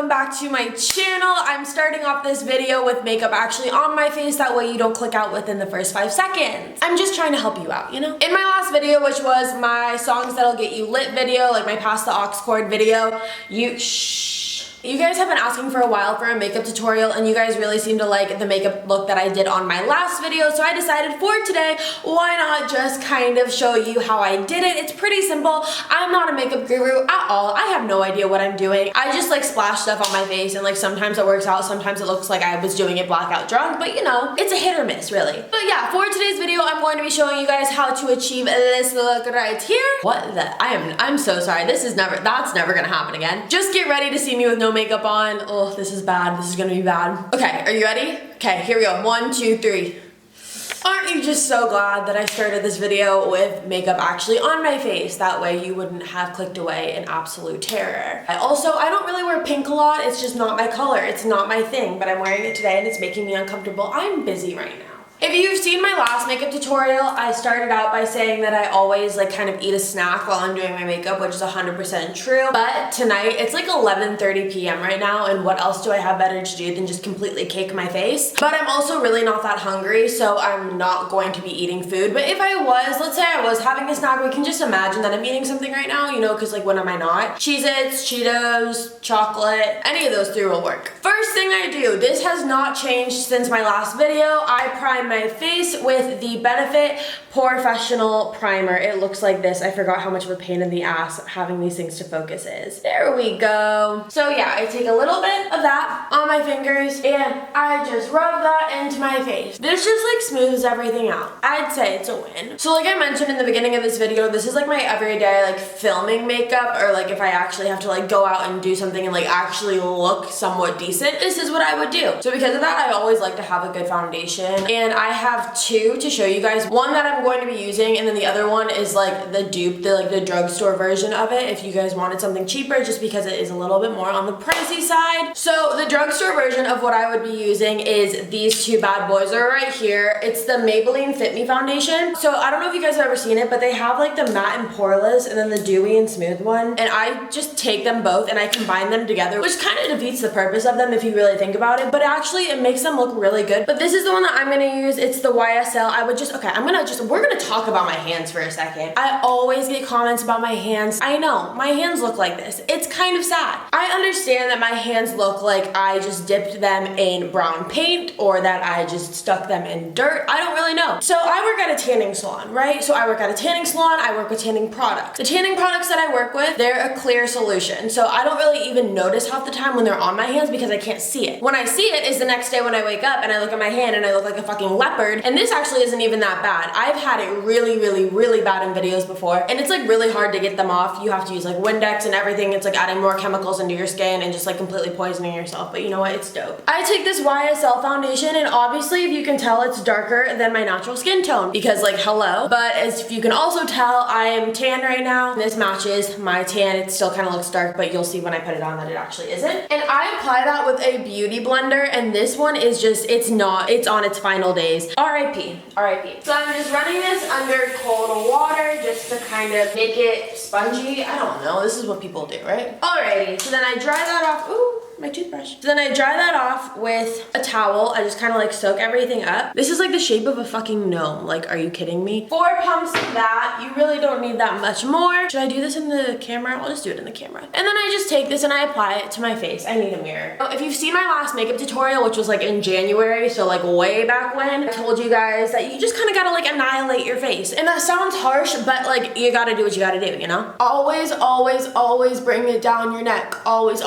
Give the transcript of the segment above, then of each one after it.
back to my channel. I'm starting off this video with makeup actually on my face, that way you don't click out within the first 5 seconds. I'm just trying to help you out, you know? In my last video, which was my songs that'll get you lit video, like my Pass the Aux Cord video, you guys have been asking for a while for a makeup tutorial, and you guys really seem to like the makeup look that I did on my last video, so I decided for today, why not just kind of show you how I did it. It's pretty simple. I'm not a makeup guru at all. I have no idea what I'm doing. I just like splash stuff on my face, and like sometimes it works out, sometimes it looks like I was doing it blackout drunk, but you know, it's a hit or miss really. But yeah, for today's video, I'm going to be showing you guys how to achieve this look right here. What the? I'm so sorry. That's never gonna happen again. Just get ready to see me with no makeup on. Oh, this is bad. This is gonna be bad. Okay, are you ready? Okay, here we go. 1, 2, 3. Aren't you just so glad that I started this video with makeup actually on my face? That way you wouldn't have clicked away in absolute terror. I don't really wear pink a lot. It's just not my color. It's not my thing, but I'm wearing it today and it's making me uncomfortable. I'm busy right now. If you've seen my last makeup tutorial, I started out by saying that I always like kind of eat a snack while I'm doing my makeup, which is 100% true. But tonight, it's like 11:30 p.m. right now, and what else do I have better to do than just completely cake my face? But I'm also really not that hungry, so I'm not going to be eating food. But if I was, let's say I was having a snack, we can just imagine that I'm eating something right now, you know, because like when am I not? Cheez-Its, Cheetos, chocolate, any of those 3 will work. First thing I do, this has not changed since my last video. I prime my face with the Benefit Porefessional primer. It looks like this. I forgot how much of a pain in the ass having these things to focus is. There we go. So yeah, I take a little bit of that on my fingers and I just rub that into my face. This just like smooths everything out. I'd say it's a win. So like I mentioned in the beginning of this video, this is like my everyday like filming makeup, or like if I actually have to like go out and do something and like actually look somewhat decent, this is what I would do. So because of that, I always like to have a good foundation, and I have 2 to show you guys. One that I'm going to be using, and then the other one is like the dupe, the drugstore version of it, if you guys wanted something cheaper, just because it is a little bit more on the pricey side. So the drugstore version of what I would be using is these 2 bad boys are right here. It's the Maybelline Fit Me Foundation. So I don't know if you guys have ever seen it, but they have like the matte and poreless and then the dewy and smooth one, and I just take them both and I combine them together, which kind of defeats the purpose of them if you really think about it, but actually it makes them look really good. But this is the one that I'm gonna use. It's the YSL. We're gonna talk about my hands for a second. I always get comments about my hands. I know, my hands look like this. It's kind of sad. I understand that my hands look like I just dipped them in brown paint or that I just stuck them in dirt. I don't really know. So I work at a tanning salon, right? So I work at a tanning salon, I work with tanning products. The tanning products that I work with, they're a clear solution. So I don't really even notice half the time when they're on my hands because I can't see it. When I see it is the next day when I wake up and I look at my hand and I look like a fucking leopard, and this actually isn't even that bad. I've had it really bad in videos before, and it's like really hard to get them off. You have to use like Windex and everything. It's like adding more chemicals into your skin and just like completely poisoning yourself, but you know what, it's dope. I take this YSL foundation, and obviously if you can tell, it's darker than my natural skin tone because like hello, but as if you can also tell, I am tan right now. This matches my tan. It still kind of looks dark, but you'll see when I put it on that it actually isn't. And I apply that with a beauty blender, and this one is just, it's on its final days. R.I.P. R.I.P. So I'm just running this under cold water just to kind of make it spongy. I don't know, this is what people do, right? Alrighty, so then I dry that off. Ooh, my toothbrush. So then I dry that off with a towel. I just kind of like soak everything up. This is like the shape of a fucking gnome. Like, are you kidding me? 4 pumps of that. You really don't need that much more. Should I do this in the camera? I'll just do it in the camera. And then I just take this and I apply it to my face. I need a mirror. So if you've seen my last makeup tutorial, which was like in January, so like way back when, I told you guys that you just kind of gotta like annihilate your face. And that sounds harsh, but like you gotta do what you gotta do, you know? Always bring it down your neck. Always.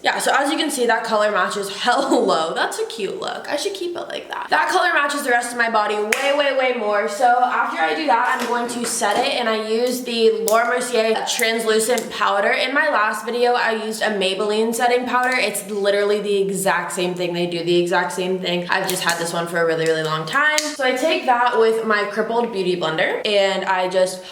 Yeah, so as you can see, that color matches hella low. That's a cute look. I should keep it like that. That color matches the rest of my body way more. So after I do that, I'm going to set it, and I use the Laura Mercier translucent powder. In my last video, I used a Maybelline setting powder. It's literally the exact same thing. They do the exact same thing. I've just had this one for a really long time. So I take that with my crippled beauty blender, and I just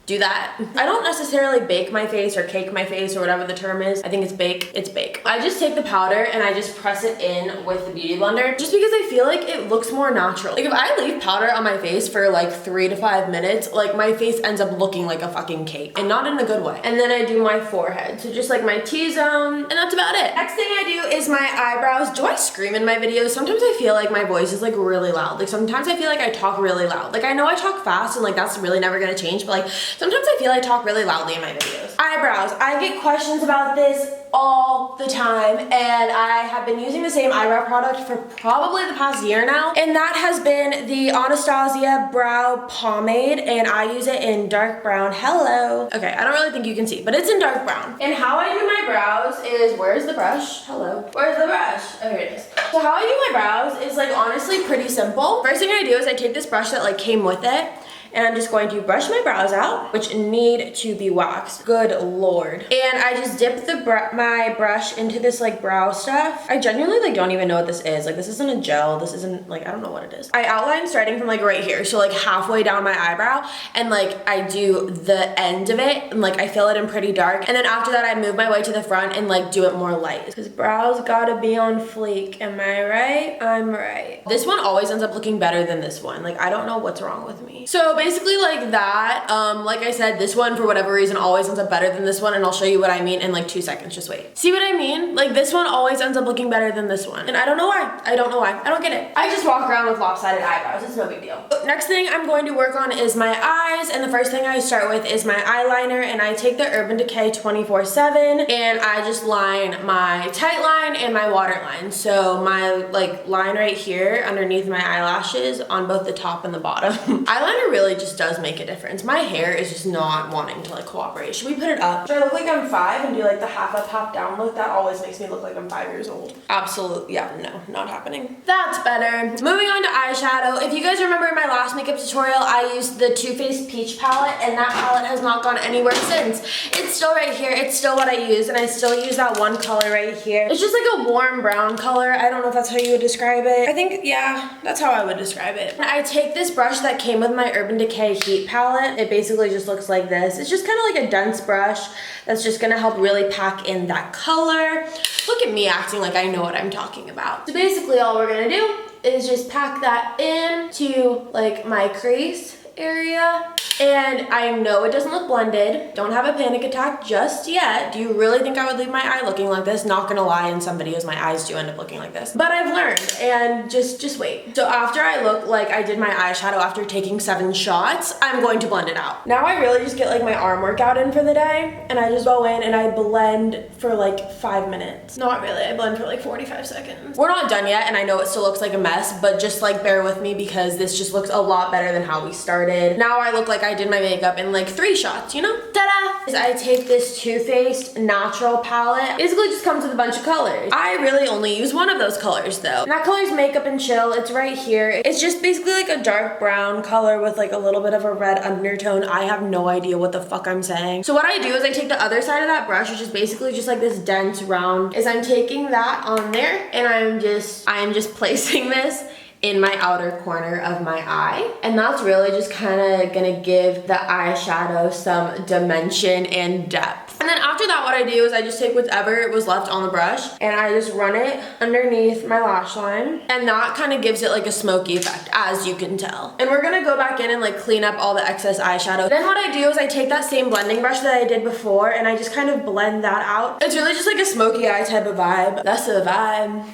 do that. I don't necessarily bake my face or cake my face or whatever the term is. I think it's bake. It's bake. I just take the powder and I just press it in with the beauty blender just because I feel like it looks more natural. Like if I leave powder on my face for like 3 to 5 minutes, like my face ends up looking like a fucking cake and not in a good way. And then I do my forehead. So just like my T-zone and that's about it. Next thing I do is my eyebrows. Do I scream in my videos? Sometimes I feel like my voice is like really loud. Like sometimes I feel like I talk really loud. Like I know I talk fast and like that's really never gonna change, but like sometimes I feel I talk really loudly in my videos. Eyebrows. I get questions about this all the time and I have been using the same eyebrow product for probably the past year now, and that has been the Anastasia Brow Pomade, and I use it in dark brown. Hello. Okay, I don't really think you can see, but it's in dark brown. And how I do my brows is, where's the brush? Hello. Where's the brush? Oh, here it is. So how I do my brows is like honestly pretty simple. First thing I do is I take this brush that like came with it, and I'm just going to brush my brows out, which need to be waxed. Good Lord. And I just dip my brush into this like brow stuff. I genuinely like don't even know what this is. Like this isn't a gel. This isn't like, I don't know what it is. I outline starting from like right here. So like halfway down my eyebrow, and like I do the end of it and like I fill it in pretty dark. And then after that I move my way to the front and like do it more light. Because brows gotta be on fleek. Am I right? I'm right. This one always ends up looking better than this one. Like I don't know what's wrong with me. So basically like that, like I said, this one for whatever reason always ends up better than this one, and I'll show you what I mean in like 2 seconds. Just wait. See what I mean? Like this one always ends up looking better than this one, and I don't know why. I don't know why. I don't get it. I just walk around with lopsided eyebrows. It's no big deal. Next thing I'm going to work on is my eyes, and the first thing I start with is my eyeliner, and I take the Urban Decay 24/7 and I just line my tight line and my waterline. So my like line right here underneath my eyelashes on both the top and the bottom. Eyeliner really just does make a difference. My hair is just not wanting to like cooperate. Should we put it up? Should I look like I'm 5 and do like the half up, half down look? That always makes me look like I'm 5 years old. Absolutely, yeah, no, not happening. That's better. Moving on to eyeshadow. If you guys remember in my last makeup tutorial, I used the Too Faced Peach palette, and that palette has not gone anywhere since. It's still right here. It's still what I use, and I still use that one color right here. It's just like a warm brown color. I don't know if that's how you would describe it. I think, yeah, that's how I would describe it. And I take this brush that came with my Urban Decay Heat palette. It basically just looks like this. It's just kind of like a dense brush that's just gonna help really pack in that color. Look at me acting like I know what I'm talking about. So basically all we're gonna do is just pack that into like my crease area. And I know it doesn't look blended. Don't have a panic attack just yet. Do you really think I would leave my eye looking like this? Not gonna lie, in some videos my eyes do end up looking like this. But I've learned, and just wait. So after I look like I did my eyeshadow after taking 7 shots, I'm going to blend it out. Now I really just get like my arm workout in for the day, and I just go in and I blend for like 5 minutes. Not really, I blend for like 45 seconds. We're not done yet, and I know it still looks like a mess, but just like bear with me because this just looks a lot better than how we started. Now I look like I did my makeup in like 3 shots, you know? Ta-da! I take this Too Faced Natural palette. Basically just comes with a bunch of colors. I really only use one of those colors though. And that color's Makeup and Chill. It's right here. It's just basically like a dark brown color with like a little bit of a red undertone. I have no idea what the fuck I'm saying. So what I do is I take the other side of that brush, which is basically just like this dense round, is I'm taking that on there and I am just placing this in my outer corner of my eye, and that's really just kind of gonna give the eyeshadow some dimension and depth. And then after that, what I do is I just take whatever was left on the brush and I just run it underneath my lash line, and that kind of gives it like a smoky effect, as you can tell. And we're gonna go back in and like clean up all the excess eyeshadow. Then what I do is I take that same blending brush that I did before and I just kind of blend that out. It's really just like a smoky eye type of vibe. That's a vibe.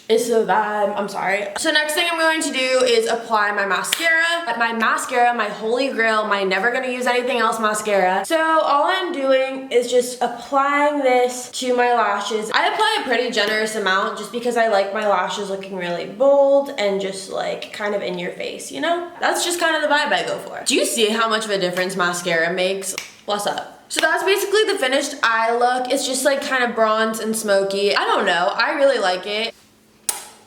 It's a vibe, I'm sorry. So next thing I'm going to do is apply my mascara. My mascara, my holy grail, my never gonna use anything else mascara. So all I'm doing is just applying this to my lashes. I apply a pretty generous amount just because I like my lashes looking really bold and just like kind of in your face, you know? That's just kind of the vibe I go for. Do you see how much of a difference mascara makes? What's up? So that's basically the finished eye look. It's just like kind of bronze and smoky. I don't know, I really like it.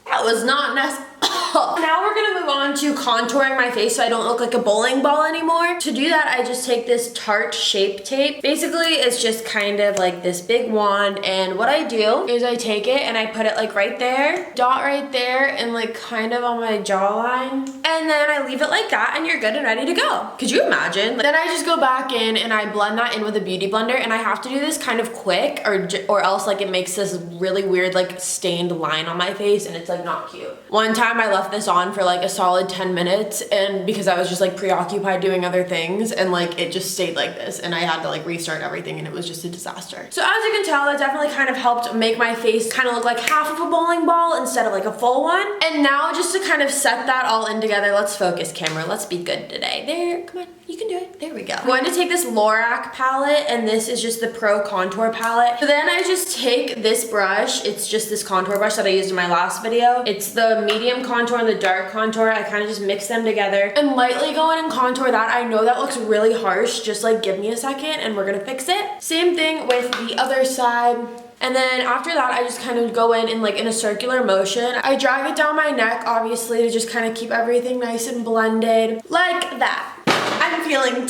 That was not necessary. Now we're gonna move on to contouring my face so I don't look like a bowling ball anymore. To do that, I just take this Tarte Shape Tape. Basically, it's just kind of like this big wand, and what I do is I take it and I put it like right there, dot right there, and like kind of on my jawline. And then I leave it like that, and you're good and ready to go. Could you imagine? Then I just go back in and I blend that in with a beauty blender, and I have to do this kind of quick or else like it makes this really weird like stained line on my face, and it's like not cute. One time I left this on for like a solid 10 minutes, and because I was just like preoccupied doing other things, and like it just stayed like this, and I had to like restart everything, and it was just a disaster. So as you can tell, that definitely kind of helped make my face kind of look like half of a bowling ball instead of like a full one. And now just to kind of set that all in together, let's focus, camera. Let's be good today. There, come on. You can do it. There we go. I'm going to take this Lorac palette, and this is just the Pro Contour palette. So then I just take this brush. It's just this contour brush that I used in my last video. It's the medium contour and the dark contour. I kind of just mix them together and lightly go in and contour that. I know that looks really harsh. Just like give me a second and we're gonna fix it. Same thing with the other side. And then after that, I just kind of go in like in a circular motion. I drag it down my neck, obviously, to just kind of keep everything nice and blended like that. I'm feeling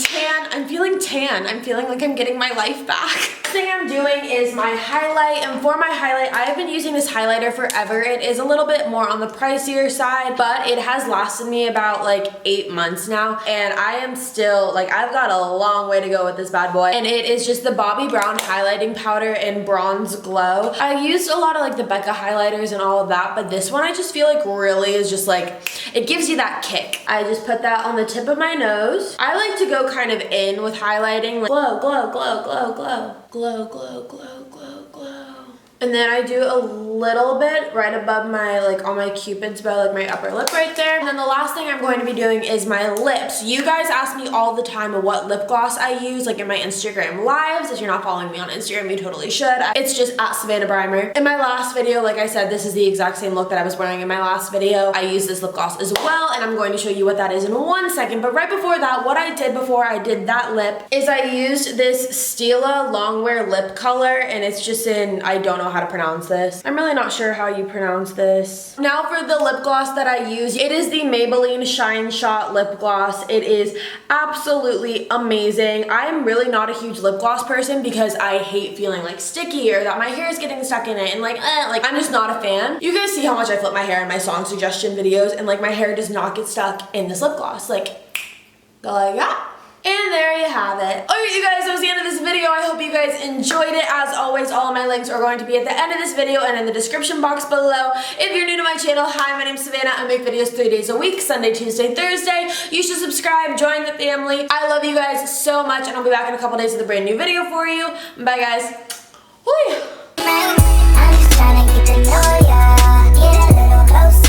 tan. I'm feeling like I'm getting my life back. The thing I'm doing is my highlight, and for my highlight, I have been using this highlighter forever. It is a little bit more on the pricier side, but it has lasted me about like 8 months now, and I am still, like, I've got a long way to go with this bad boy, and it is just the Bobbi Brown highlighting powder in Bronze Glow. I used a lot of like the Becca highlighters and all of that, but this one I just feel like really is just like, it gives you that kick. I just put that on the tip of my nose. I like to go kind of in with highlighting, like glow, glow, glow, glow, glow, glow, glow, glow, glow, glow. And then I do a little bit right above my, like on my cupid's bow, like my upper lip right there. And then the last thing I'm going to be doing is my lips. You guys ask me all the time what lip gloss I use, like in my Instagram lives. If you're not following me on Instagram, you totally should. It's just at savannahLbrymer. In my last video, like I said, this is the exact same look that I was wearing in my last video. I used this lip gloss as well, and I'm going to show you what that is in 1 second. But right before that, what I did before I did that lip is I used this Stila Longwear lip color, and it's just in, I don't know how to pronounce this. I'm really not sure how you pronounce this. Now for the lip gloss that I use, it is the Maybelline Shine Shot lip gloss. It is absolutely amazing. I'm really not a huge lip gloss person because I hate feeling like sticky or that my hair is getting stuck in it, and like I'm just not a fan. You guys see how much I flip my hair in my song suggestion videos, and like my hair does not get stuck in this lip gloss. Like, go like that. And there you have it. Alright you guys, that was the end of this video. I hope you guys enjoyed it. As always, all of my links are going to be at the end of this video and in the description box below. If you're new to my channel, hi, my name's Savannah. I make videos 3 days a week, Sunday, Tuesday, Thursday. You should subscribe, join the family. I love you guys so much, and I'll be back in a couple days with a brand new video for you. Bye guys. Woo.